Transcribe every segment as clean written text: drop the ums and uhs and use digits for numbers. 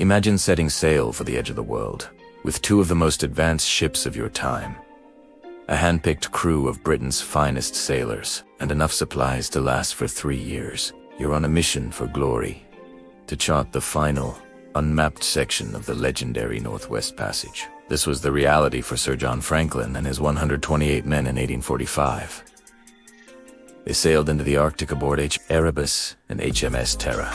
Imagine setting sail for the edge of the world, with two of the most advanced ships of your time, a hand-picked crew of Britain's finest sailors, and enough supplies to last for 3 years. You're on a mission for glory, to chart the final, unmapped section of the legendary Northwest Passage. This was the reality for Sir John Franklin and his 128 men in 1845. They sailed into the Arctic aboard Erebus and HMS Terra,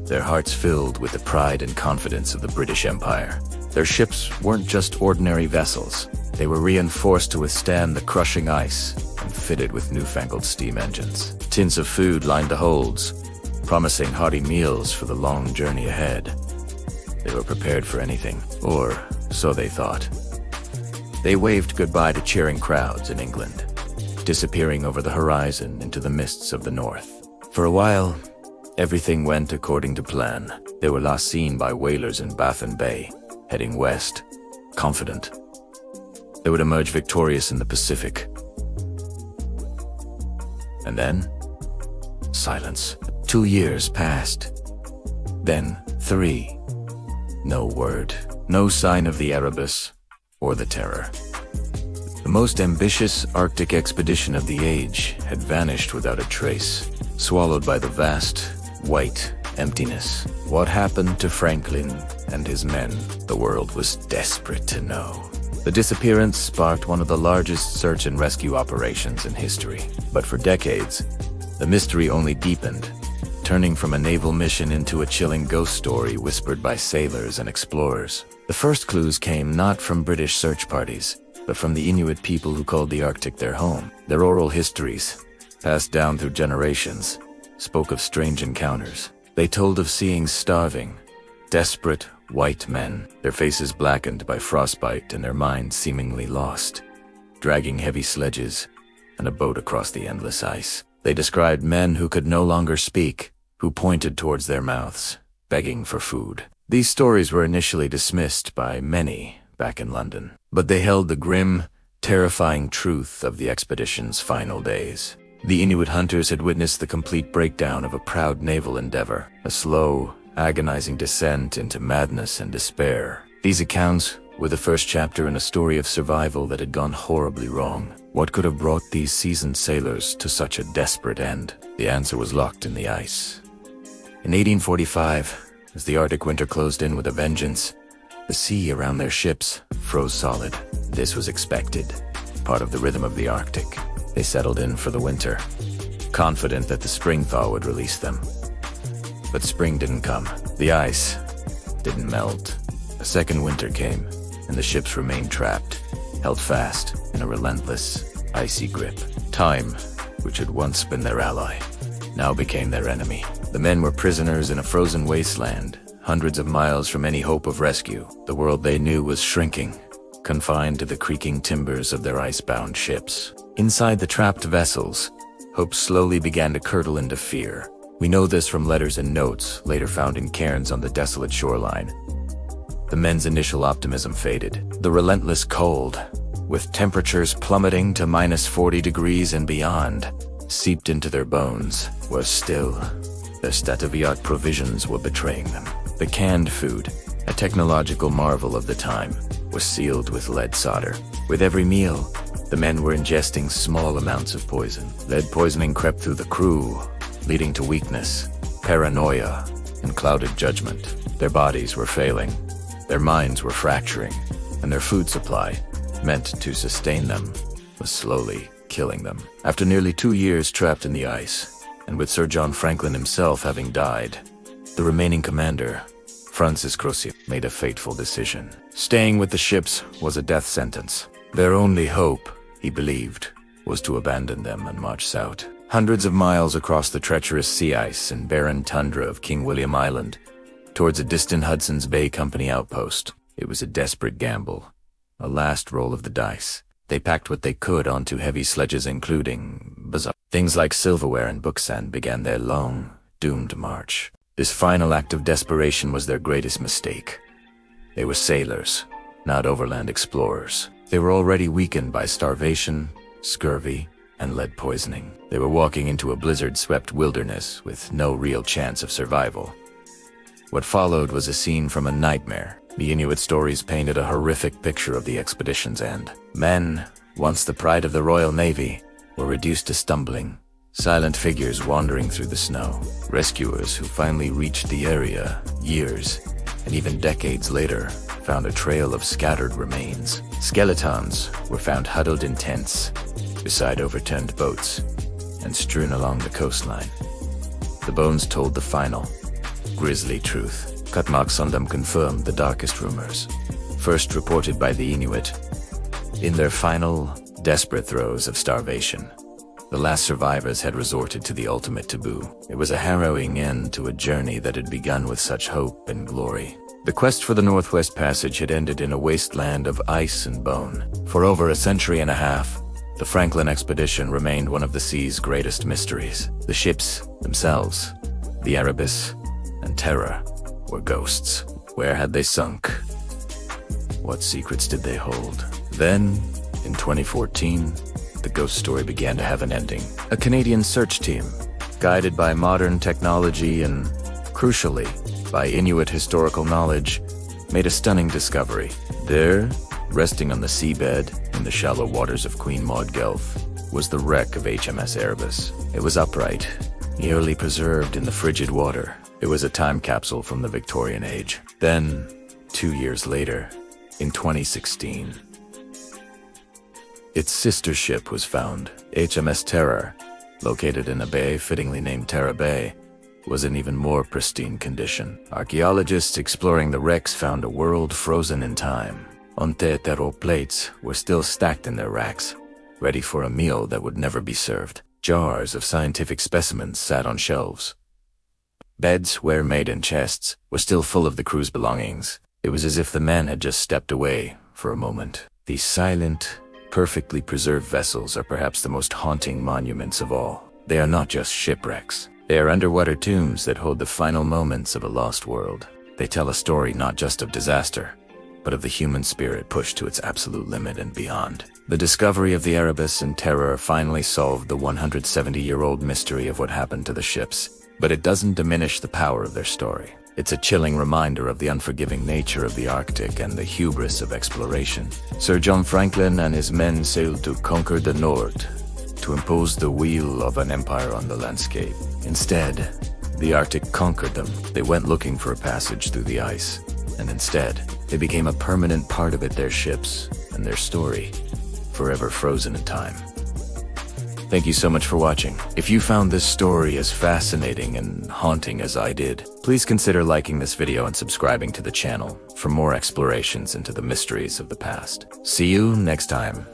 their hearts filled with the pride and confidence of the British Empire. Their ships weren't just ordinary vessels. They were reinforced to withstand the crushing ice and fitted with newfangled steam engines. Tins of food lined the holds, promising hearty meals for the long journey ahead. They were prepared for anything, or so they thought. They waved goodbye to cheering crowds in England, disappearing over the horizon into the mists of the north. For a while, everything went according to plan. They were last seen by whalers in Baffin Bay, heading west, confident they would emerge victorious in the Pacific. And then, silence. 2 years passed. Then 3. No word. No sign of the Erebus or the Terror. The most ambitious Arctic expedition of the age had vanished without a trace, swallowed by the vast, white emptiness. What happened to Franklin and his men? The world was desperate to know. The disappearance sparked one of the largest search and rescue operations in history. But for decades, the mystery only deepened, turning from a naval mission into a chilling ghost story whispered by sailors and explorers. The first clues came not from British search parties, but from the Inuit people who called the Arctic their home. Their oral histories, passed down through generations, spoke of strange encounters. They told of seeing starving, desperate white men, their faces blackened by frostbite and their minds seemingly lost, dragging heavy sledges and a boat across the endless ice. They described men who could no longer speak, who pointed towards their mouths, begging for food. These stories were initially dismissed by many back in London, but they held the grim, terrifying truth of the expedition's final days. The Inuit hunters had witnessed the complete breakdown of a proud naval endeavor, a slow, agonizing descent into madness and despair. These accounts were the first chapter in a story of survival that had gone horribly wrong. What could have brought these seasoned sailors to such a desperate end? The answer was locked in the ice. In 1845, as the Arctic winter closed in with a vengeance, the sea around their ships froze solid. This was expected, part of the rhythm of the Arctic. They settled in for the winter, confident that the spring thaw would release them. But spring didn't come. The ice didn't melt. A second winter came, and the ships remained trapped, held fast in a relentless, icy grip. Time, which had once been their ally, now became their enemy. The men were prisoners in a frozen wasteland, hundreds of miles from any hope of rescue. The world they knew was shrinking, confined to the creaking timbers of their ice-bound ships. Inside the trapped vessels, hope slowly began to curdle into fear. We know this from letters and notes later found in cairns on the desolate shoreline. The men's initial optimism faded. The relentless cold, with temperatures plummeting to -40 degrees and beyond, seeped into their bones. Worse still, their state-of-the-art provisions were betraying them. The canned food, a technological marvel of the time, was sealed with lead solder. With every meal, the men were ingesting small amounts of poison. Lead poisoning crept through the crew, leading to weakness, paranoia, and clouded judgment. Their bodies were failing, their minds were fracturing, and their food supply, meant to sustain them, was slowly killing them. After nearly 2 years trapped in the ice, and with Sir John Franklin himself having died, the remaining commander, Francis Crozier, made a fateful decision. Staying with the ships was a death sentence. Their only hope, he believed, was to abandon them and march south. Hundreds of miles across the treacherous sea ice and barren tundra of King William Island, towards a distant Hudson's Bay Company outpost. It was a desperate gamble, a last roll of the dice. They packed what they could onto heavy sledges, including bizarre things like silverware and book sand, began their long, doomed march. This final act of desperation was their greatest mistake. They were sailors, not overland explorers. They were already weakened by starvation, scurvy, and lead poisoning. They were walking into a blizzard-swept wilderness with no real chance of survival. What followed was a scene from a nightmare. The Inuit stories painted a horrific picture of the expedition's end. Men, once the pride of the Royal Navy, were reduced to stumbling, silent figures wandering through the snow. Rescuers who finally reached the area years and even decades later found a trail of scattered remains. Skeletons were found huddled in tents, beside overturned boats, and strewn along the coastline. The bones told the final, grisly truth. Cut marks on them confirmed the darkest rumors, first reported by the Inuit. In their final, desperate throes of starvation, the last survivors had resorted to the ultimate taboo. It was a harrowing end to a journey that had begun with such hope and glory. The quest for the Northwest Passage had ended in a wasteland of ice and bone. For over a century and a half, the Franklin expedition remained one of the sea's greatest mysteries. The ships themselves, the Erebus and Terror, were ghosts. Where had they sunk? What secrets did they hold? Then, in 2014, the ghost story began to have an ending. A Canadian search team, guided by modern technology and, crucially, by Inuit historical knowledge, made a stunning discovery. There, resting on the seabed in the shallow waters of Queen Maud Gulf, was the wreck of HMS Erebus. It was upright, nearly preserved in the frigid water. It was a time capsule from the Victorian age. Then, 2 years later, in 2016, its sister ship was found. HMS Terror, located in a bay fittingly named Terror Bay, was in even more pristine condition. Archaeologists exploring the wrecks found a world frozen in time. Onteetero plates were still stacked in their racks, ready for a meal that would never be served. Jars of scientific specimens sat on shelves. Beds, ware made in chests, were still full of the crew's belongings. It was as if the men had just stepped away for a moment. These silent, perfectly preserved vessels are perhaps the most haunting monuments of all. They are not just shipwrecks. They are underwater tombs that hold the final moments of a lost world. They tell a story not just of disaster, but of the human spirit pushed to its absolute limit and beyond. The discovery of the Erebus and Terror finally solved the 170-year-old mystery of what happened to the ships. But it doesn't diminish the power of their story. It's a chilling reminder of the unforgiving nature of the Arctic and the hubris of exploration. Sir John Franklin and his men sailed to conquer the North, to impose the will of an empire on the landscape. Instead, the Arctic conquered them. They went looking for a passage through the ice, and instead, they became a permanent part of it, their ships and their story, forever frozen in time. Thank you so much for watching. If you found this story as fascinating and haunting as I did, please consider liking this video and subscribing to the channel for more explorations into the mysteries of the past. See you next time.